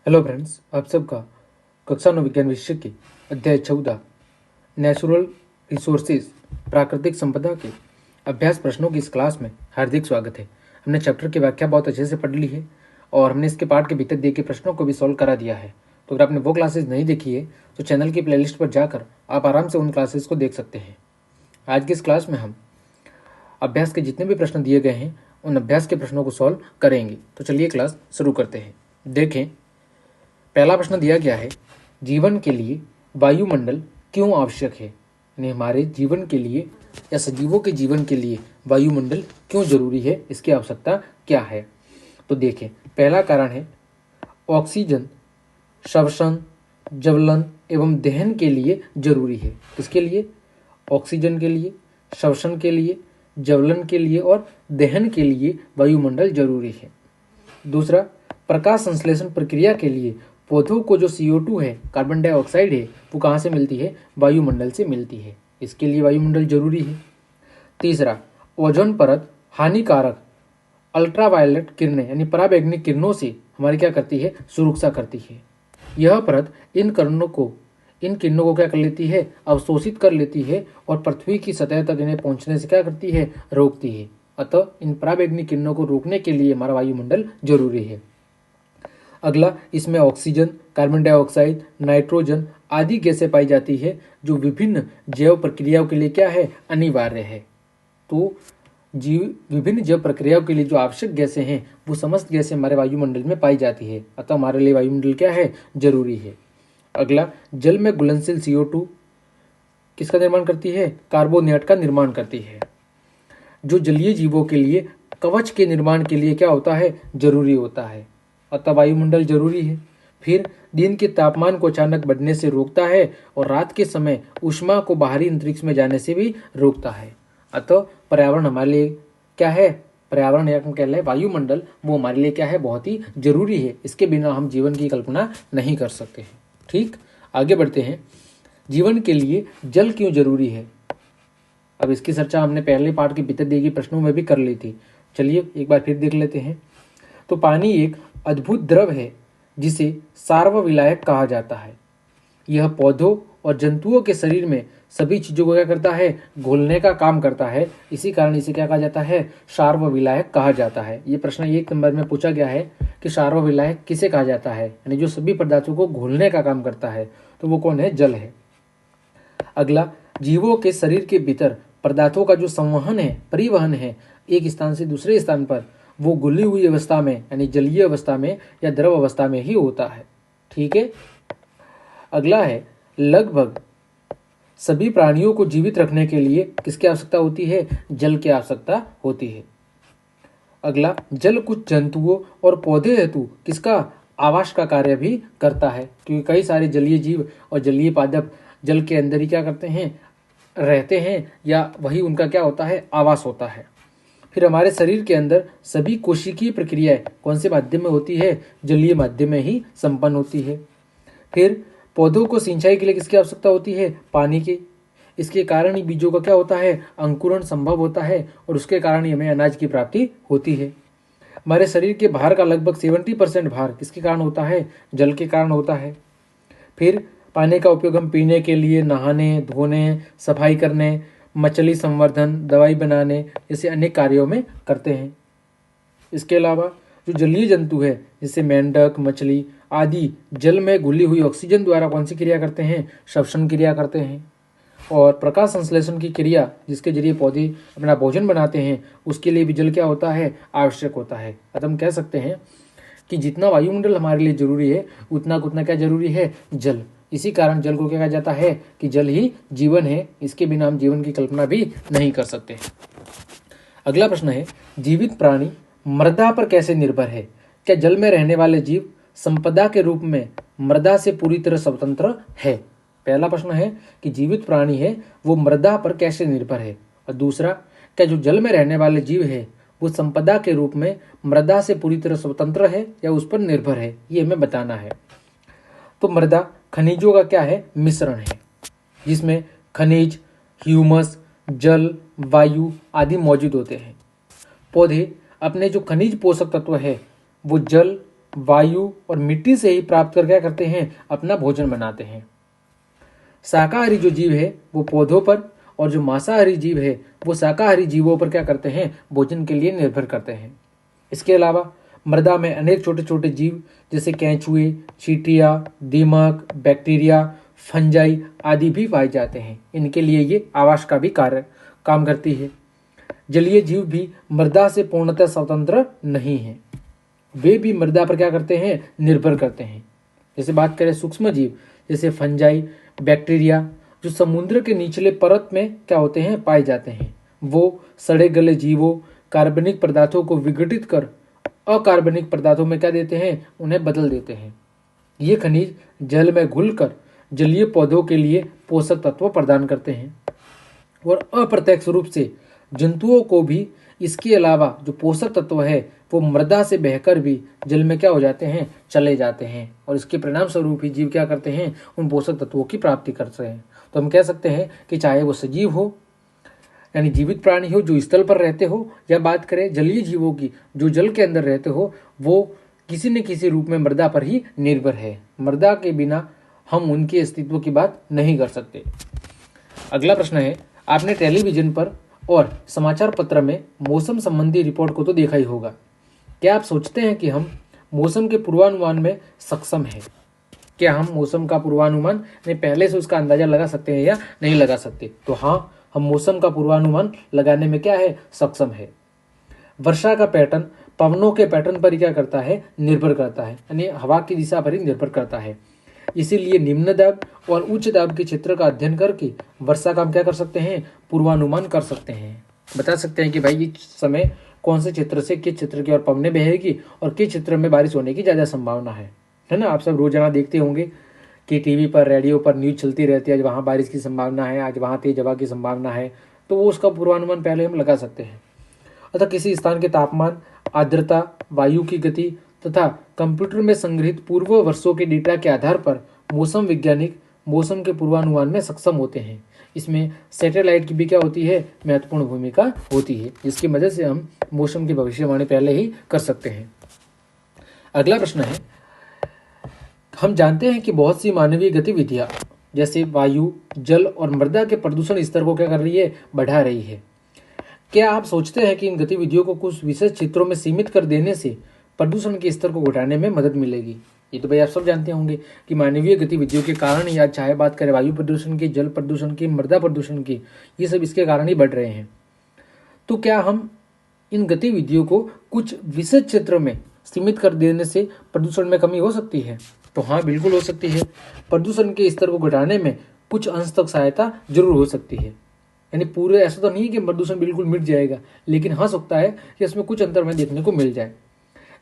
Hello friends, आप सबका कक्षा 9 विज्ञान विषय के अध्याय 14 नेचुरल रिसोर्सेज प्राकृतिक संपदा के अभ्यास प्रश्नों की इस क्लास में हार्दिक स्वागत है। हमने चैप्टर की व्याख्या बहुत अच्छे से पढ़ ली है और हमने इसके पाठ के भीतर दिए गए प्रश्नों को भी सॉल्व करा दिया है। तो अगर आपने वो क्लासेस नहीं देखी है तो चैनल की प्लेलिस्ट पर जाकर आप आराम से उन क्लासेस को देख सकते हैं। आज की इस क्लास में हम अभ्यास के जितने भी प्रश्न दिए गए हैं उन अभ्यास के प्रश्नों को सॉल्व करेंगे। तो चलिए क्लास शुरू करते हैं। देखें, पहला प्रश्न दिया गया है, जीवन के लिए वायुमंडल क्यों आवश्यक है। यानी हमारे जीवन के लिए या सजीवों के जीवन के लिए वायुमंडल क्यों जरूरी है, इसकी आवश्यकता क्या है। तो देखें, पहला कारण है ऑक्सीजन श्वसन, ज्वलन एवं दहन के लिए जरूरी है। किसके लिए? ऑक्सीजन के लिए, श्वसन के लिए, ज्वलन के लिए और दहन के लिए वायुमंडल जरूरी है। दूसरा, प्रकाश संश्लेषण प्रक्रिया के लिए पौधों को जो CO2 है, कार्बन डाइऑक्साइड है, वो कहाँ से मिलती है? वायुमंडल से मिलती है। इसके लिए वायुमंडल जरूरी है। तीसरा, ओजोन परत हानिकारक अल्ट्रावायलेट किरणें यानी पराबैंगनी किरणों से हमारी क्या करती है? सुरक्षा करती है। यह परत इन किरणों को क्या कर लेती है? अवशोषित कर लेती है और पृथ्वी की सतह तक इन्हें पहुंचने से क्या करती है? रोकती है। अतः इन पराबैंगनी किरणों को रोकने के लिए हमारा वायुमंडल जरूरी है। अगला, इसमें ऑक्सीजन, कार्बन डाइऑक्साइड, नाइट्रोजन आदि गैसें पाई जाती है जो विभिन्न जैव प्रक्रियाओं के लिए क्या है? अनिवार्य है। तो विभिन्न जैव प्रक्रियाओं के लिए जो आवश्यक गैसें हैं वो समस्त गैसें हमारे वायुमंडल में पाई जाती है। अतः हमारे लिए वायुमंडल क्या है? जरूरी है। अगला, जल में घुलनशील CO2 किसका निर्माण करती है? कार्बोनेट का निर्माण करती है, जो जलीय जीवों के लिए कवच के निर्माण के लिए क्या होता है? जरूरी होता है। अतः वायुमंडल जरूरी है। फिर दिन के तापमान को अचानक बढ़ने से रोकता है और रात के समय ऊष्मा को बाहरी अंतरिक्ष में जाने से भी रोकता है। अतः पर्यावरण हमारे लिए क्या है? पर्यावरण या हम कह लें वायुमंडल, वो हमारे लिए क्या है? बहुत ही जरूरी है। इसके बिना हम जीवन की कल्पना नहीं कर सकते हैं। ठीक, आगे बढ़ते हैं। जीवन के लिए जल क्यों जरूरी है? अब इसकी चर्चा हमने पहले पाठ के भीतर दिए गए प्रश्नों में भी कर ली थी। चलिए एक बार फिर देख लेते हैं। तो पानी एक अद्भुत द्रव है जिसे सार्वविलायक कहा जाता है। यह पौधों और जंतुओं के शरीर में सभी चीजों को क्या करता है? घोलने का काम करता है। इसी कारण इसे क्या कहा जाता है? सार्वविलायक कहा जाता है। ये प्रश्न 1 नंबर में पूछा गया है कि सार्वविलायक किसे कहा जाता है, यानी जो सभी पदार्थों को घोलने का काम करता है। तो वो कौन है? जल है। अगला, जीवों के शरीर के भीतर पदार्थों का जो संवहन है, परिवहन है एक स्थान से दूसरे स्थान पर, वो घुली हुई अवस्था में यानी जलीय अवस्था में या द्रव अवस्था में ही होता है। ठीक है। अगला है, लगभग सभी प्राणियों को जीवित रखने के लिए किसकी आवश्यकता होती है? जल की आवश्यकता होती है। अगला, जल कुछ जंतुओं और पौधे हेतु किसका? आवास का कार्य भी करता है, क्योंकि कई सारे जलीय जीव और जलीय पादप जल के अंदर ही क्या करते हैं? रहते हैं, या वही उनका क्या होता है? आवास होता है। फिर हमारे शरीर के अंदर सभी कोशिकीय प्रक्रियाएं कौन से माध्यम में होती है? जलीय माध्यम में ही संपन्न होती है। फिर पौधों को सिंचाई के लिए किसकी आवश्यकता होती है? पानी की। इसके कारण ही बीजों का क्या होता है? अंकुरण संभव होता है और उसके कारण ही हमें अनाज की प्राप्ति होती है। हमारे शरीर के भार का लगभग 70% भार किसके कारण होता है? जल के कारण होता है। फिर पानी का उपयोग हम पीने के लिए, नहाने, धोने, सफाई करने, मछली संवर्धन, दवाई बनाने जैसे अनेक कार्यों में करते हैं। इसके अलावा जो जलीय जंतु है जैसे मेंढक, मछली आदि जल में घुली हुई ऑक्सीजन द्वारा कौन सी क्रिया करते हैं? श्वसन क्रिया करते हैं। और प्रकाश संश्लेषण की क्रिया जिसके जरिए पौधे अपना भोजन बनाते हैं, उसके लिए भी जल क्या होता है? आवश्यक होता है। अतः हम कह सकते हैं कि जितना वायुमंडल हमारे लिए जरूरी है उतना क्या जरूरी है? जल। इसी कारण जल को क्या कहा जाता है? कि जल ही जीवन है। इसके बिना हम जीवन की कल्पना भी नहीं कर सकते। अगला प्रश्न है, जीवित प्राणी मृदा पर कैसे निर्भर है? क्या जल में रहने वाले जीव संपदा के रूप में मृदा से पूरी तरह स्वतंत्र है? पहला प्रश्न है कि जीवित प्राणी है वो मृदा पर कैसे निर्भर है। और दूसरा, क्या जो जल में रहने वाले जीव है वो संपदा के रूप में मृदा से पूरी तरह स्वतंत्र है या उस पर निर्भर है, ये हमें बताना है। तो मृदा खनिजों का क्या है? मिश्रण है, जिसमें खनिज, ह्यूमस, जल, वायु आदि मौजूद होते हैं। पौधे अपने जो खनिज पोषक तत्व है वो जल, वायु और मिट्टी से ही प्राप्त कर क्या करते हैं, अपना भोजन बनाते हैं। शाकाहारी जो जीव है वो पौधों पर, और जो मांसाहारी जीव है वो शाकाहारी जीवों पर क्या करते हैं, भोजन के लिए निर्भर करते हैं। इसके अलावा मृदा में अनेक छोटे छोटे जीव जैसे केंचुए, चींटियां, दीमक, बैक्टीरिया, फंजाई आदि भी पाए जाते हैं। इनके लिए ये आवास का भी काम करती है। जलीय जीव भी मृदा से पूर्णतः स्वतंत्र नहीं है, वे भी मृदा पर क्या करते हैं, निर्भर करते हैं। जैसे बात करें सूक्ष्म जीव जैसे फंजाई, बैक्टीरिया, जो समुद्र के निचले परत में क्या होते हैं, पाए जाते हैं। वो सड़े गले जीवों, कार्बनिक पदार्थों को विघटित कर अकार्बनिक पदार्थों में क्या देते हैं, उन्हें बदल देते हैं। ये खनिज जल में घुलकर जलीय पौधों के लिए पोषक तत्व प्रदान करते हैं और अप्रत्यक्ष रूप से जंतुओं को भी इसके अलावा जो पोषक तत्व है वो मृदा से बहकर भी जल में क्या हो जाते हैं, चले जाते हैं, और इसके परिणाम स्वरूप ही जीव क्या करते हैं, उन पोषक तत्वों की प्राप्ति करते हैं। तो हम कह सकते हैं कि चाहे वो सजीव हो यानी जीवित प्राणी हो जो स्थल पर रहते हो, या बात करें जलीय जीवों की जो जल के अंदर रहते हो, वो किसी न किसी रूप में मृदा पर ही निर्भर है। मृदा के बिना हम उनके अस्तित्व की बात नहीं कर सकते। अगला प्रश्न है, आपने टेलीविजन पर और समाचार पत्र में मौसम संबंधी रिपोर्ट को तो देखा ही होगा। क्या आप सोचते हैं कि हम मौसम के पूर्वानुमान में सक्षम हैं? क्या हम मौसम का पूर्वानुमान पहले से उसका अंदाजा लगा सकते हैं या नहीं लगा सकते? तो हाँ, हम मौसम का पूर्वानुमान लगाने में क्या है, सक्षम है। वर्षा का पैटर्न पवनों के पैटर्न पर क्या करता है, निर्भर करता है, यानी हवा की दिशा पर ही निर्भर करता है। इसीलिए निम्न दाब और उच्च दाब के क्षेत्र का अध्ययन करके वर्षा का हम क्या कर सकते हैं, पूर्वानुमान कर सकते हैं। बता सकते हैं कि भाई इस समय कौन से क्षेत्र से किस क्षेत्र की ओर पवनें बहेगी और किस क्षेत्र में बारिश होने की ज़्यादा संभावना है ना। आप सब रोजाना देखते होंगे कि टीवी पर, रेडियो पर न्यूज चलती रहती है, आज वहाँ बारिश की संभावना है, आज वहाँ तेज हवा की संभावना है, तो वो उसका पूर्वानुमान पहले हम लगा सकते हैं। अतः किसी स्थान के तापमान, आर्द्रता, वायु की गति तथा कंप्यूटर में संग्रहित पूर्व वर्षों के डेटा के आधार पर मौसम वैज्ञानिक मौसम के पूर्वानुमान में सक्षम होते हैं। इसमें सैटेलाइट की भी क्या होती है, महत्वपूर्ण भूमिका होती है, जिसकी मदद से हम मौसम की भविष्यवाणी पहले ही कर सकते हैं। अगला प्रश्न है, हम जानते हैं कि बहुत सी मानवीय गतिविधियां जैसे वायु, जल और मृदा के प्रदूषण स्तर को क्या कर रही है, बढ़ा रही है। क्या आप सोचते हैं कि इन गतिविधियों को कुछ विशेष क्षेत्रों में सीमित कर देने से प्रदूषण के स्तर को घटाने में मदद मिलेगी? ये तो भाई आप सब जानते होंगे कि मानवीय गतिविधियों के कारण ही, आज चाहे बात करें वायु प्रदूषण की, जल प्रदूषण की, मृदा प्रदूषण की, ये सब इसके कारण ही बढ़ रहे हैं। तो क्या हम इन गतिविधियों को कुछ विशेष क्षेत्रों में सीमित कर देने से प्रदूषण में कमी हो सकती है? तो हाँ, बिल्कुल हो सकती है। प्रदूषण के स्तर को घटाने में कुछ अंश तक सहायता जरूर हो सकती है। यानी पूरे ऐसा तो नहीं है कि प्रदूषण बिल्कुल मिट जाएगा, लेकिन हो सकता है कि इसमें कुछ अंतर में देखने को मिल जाए।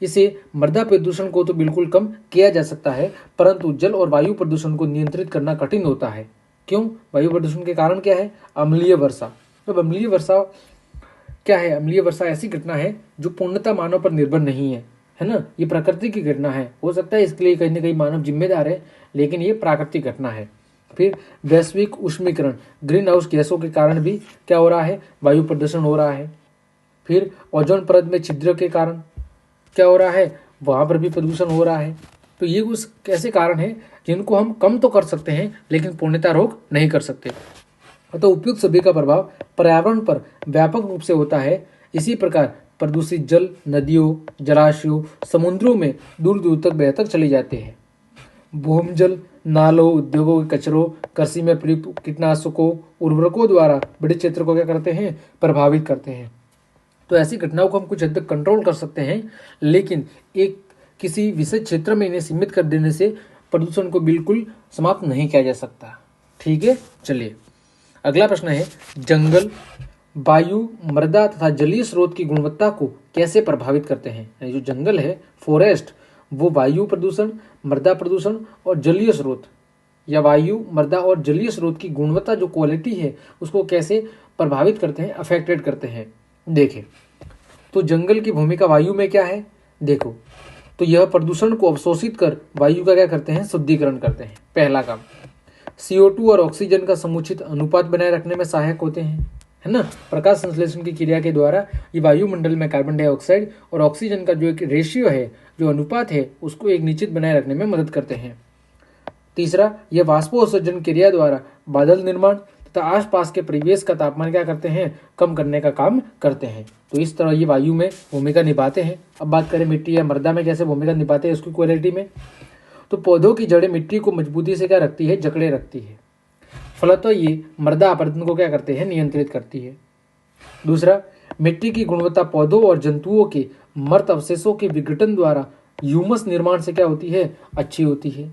इसे मृदा प्रदूषण को तो बिल्कुल कम किया जा सकता है, परंतु जल और वायु प्रदूषण को नियंत्रित करना कठिन होता है। क्यों? वायु प्रदूषण के कारण क्या है, अम्लीय वर्षा। तो अम्लीय वर्षा क्या है? अम्लीय वर्षा ऐसी घटना है जो पूर्णतः मानव पर निर्भर नहीं है ना। ये प्रकृति की घटना है, हो सकता है इसके लिए कहीं ना कहीं मानव जिम्मेदार है, लेकिन ये प्राकृतिक घटना है। फिर वैश्विक उष्मीकरण, ग्रीन हाउस गैसों के कारण भी क्या हो रहा है, वायु प्रदूषण हो रहा है। फिर ओजोन परत में छिद्र के कारण क्या हो रहा है, वहां पर भी प्रदूषण हो रहा है। तो ये कुछ ऐसे कारण हैं जिनको हम कम तो कर सकते हैं, लेकिन पूर्णतः रोक नहीं कर सकते। तो उपयुक्त सभी का प्रभाव पर्यावरण पर व्यापक रूप से होता है। इसी प्रकार प्रदूषित जल नदियों, जलाशयों, समुद्रों में दूर दूर तक बहकर चले जाते हैं। भूमिजल, नालों, उद्योगों के कचरों, कृषि में प्रयुक्त कीटनाशकों, उर्वरकों द्वारा बड़े क्षेत्र को क्या करते हैं, प्रभावित करते हैं। तो ऐसी घटनाओं को हम कुछ हद तक कंट्रोल कर सकते हैं, लेकिन एक किसी विशेष क्षेत्र में इन्हें सीमित कर देने से प्रदूषण को बिल्कुल समाप्त नहीं किया जा सकता। ठीक है, चलिए अगला प्रश्न है, जंगल वायु, मृदा तथा जलीय स्रोत की गुणवत्ता को कैसे प्रभावित करते हैं? यानी जो जंगल है, फॉरेस्ट, वो वायु प्रदूषण, मृदा प्रदूषण और जलीय स्रोत या वायु, मृदा और जलीय स्रोत की गुणवत्ता जो क्वालिटी है उसको कैसे प्रभावित करते हैं, अफेक्टेड करते हैं। देखें तो जंगल की भूमिका वायु में क्या है, देखो तो यह प्रदूषण को अवशोषित कर वायु का क्या करते हैं, शुद्धिकरण करते हैं। पहला काम, CO2 और ऑक्सीजन का समुचित अनुपात बनाए रखने में सहायक होते हैं, है ना। प्रकाश संश्लेषण की क्रिया के द्वारा ये वायुमंडल में कार्बन डाइऑक्साइड और ऑक्सीजन का जो एक रेशियो है जो अनुपात है उसको एक निश्चित बनाए रखने में मदद करते हैं। तीसरा, ये वाष्पोत्सर्जन क्रिया द्वारा बादल निर्माण तथा आसपास के परिवेश का तापमान क्या करते हैं, कम करने का काम करते हैं। तो इस तरह ये वायु में भूमिका निभाते हैं। अब बात करें मिट्टी या मृदा में कैसे भूमिका निभाते हैं उसकी क्वालिटी में, तो पौधों की जड़ें मिट्टी को मजबूती से क्या रखती है, जकड़े रखती है। फलतः ये मृदा अपरदन को क्या करते हैं, नियंत्रित करती है। दूसरा, मिट्टी की गुणवत्ता पौधों और जंतुओं के मृत अवशेषों के विघटन द्वारा ह्यूमस निर्माण से क्या होती है, अच्छी होती है,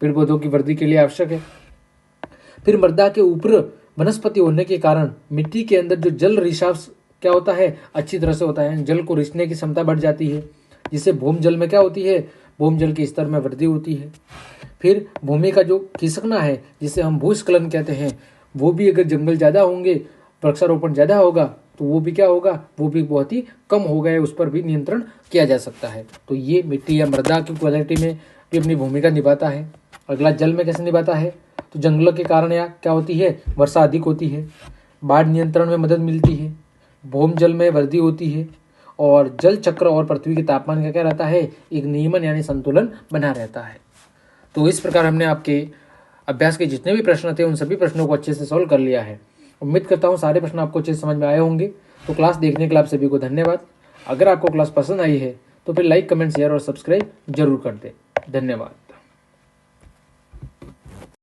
पेड़ पौधों की वृद्धि के लिए आवश्यक है। फिर मृदा के ऊपर वनस्पति होने के कारण मिट्टी के अंदर जो जल रिसाव क्या होता है, अच्छी तरह से होता है, जल को रिसने की क्षमता बढ़ जाती है, जिससे भूम जल में क्या होती है, भूम जल के स्तर में वृद्धि होती है। फिर भूमि का जो खिसकना है जिसे हम भूस्खलन कहते हैं, वो भी अगर जंगल ज़्यादा होंगे, वृक्षारोपण ज़्यादा होगा तो वो भी क्या होगा, वो भी बहुत ही कम हो गया, उस पर भी नियंत्रण किया जा सकता है। तो ये मिट्टी या मृदा की क्वालिटी में भी अपनी भूमिका निभाता है। अगला, जल में कैसे निभाता है, तो जंगलों के कारण या क्या होती है, वर्षा अधिक होती है, बाढ़ नियंत्रण में मदद मिलती है, भूम जल में वृद्धि होती है, और जल चक्र और पृथ्वी के तापमान का क्या रहता है, एक नियमन यानी संतुलन बना रहता है। तो इस प्रकार हमने आपके अभ्यास के जितने भी प्रश्न थे उन सभी प्रश्नों को अच्छे से सॉल्व कर लिया है। उम्मीद करता हूँ सारे प्रश्न आपको अच्छे से समझ में आए होंगे। तो क्लास देखने के लिए आप सभी को धन्यवाद। अगर आपको क्लास पसंद आई है तो फिर लाइक, कमेंट, शेयर और सब्सक्राइब जरूर कर दें। धन्यवाद।